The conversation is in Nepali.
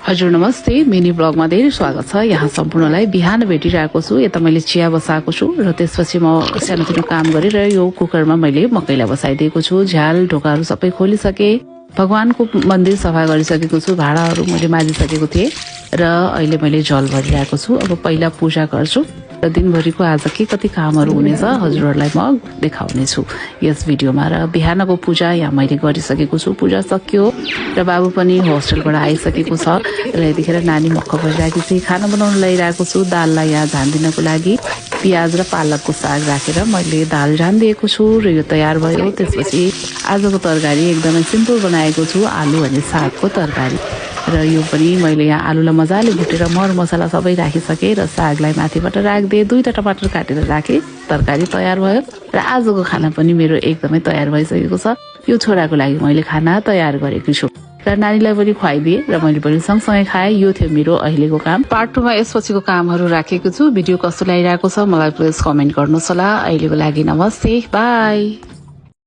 हजुर नमस्ते, मिनी ब्लगमा धेरै स्वागत छ। यहाँ सम्पूर्णलाई बिहान भेटिरहेको छु। यता मैले चिया बसाएको छु र त्यसपछि म सानोतिनो काम गरेर यो कुकरमा मैले मकैला बसाइदिएको छु। झ्याल ढोकाहरू सबै खोलिसके, भगवानको मन्दिर सफा गरिसकेको छु, भाँडाहरू मैले माझिसकेको थिएँ र अहिले मैले जल भरिरहेको छु। अब पहिला पूजा गर्छु र दिनभरिको आज के कति कामहरू हुनेछ हजुरहरूलाई म देखाउने छु यस भिडियोमा। र बिहानको पूजा यहाँ मैले गरिसकेको छु, पूजा सकियो र बाबु पनि होस्टेलबाट आइसकेको छ र यतिखेर नानी मक्ख भइरहेको छ। खाना बनाउन लगाइरहेको छु। दाललाई यहाँ झानिदिनको लागि प्याज र पालकको साग राखेर मैले दाल झानिदिएको छु र यो तयार भयो। त्यसपछि आजको तरकारी एकदमै सिम्पल बनाएको छु, आलु अनि सागको तरकारी। र यो पनि मैले यहाँ आलुलाई मजाले भुटेर मरमसला सबै राखिसकेँ र सागलाई माथिबाट राखिदिएँ। 2टा टमाटर काटेर राखेँ, तरकारी तयार भयो र आजको खाना पनि मेरो एकदमै तयार भइसकेको छ। यो छोराको लागि मैले खाना तयार गरेको छु र नानीलाई पनि खुवाइदिएँ र मैले पनि सँगसँगै खाएँ। यो थियो मेरो अहिलेको काम। पार्ट 2 मा यसपछिको कामहरू राखेको छु। भिडियो कस्तो लागिरहेको छ मलाई प्लिज कमेन्ट गर्नुहोस् होला। अहिलेको लागि नमस्ते, बाई।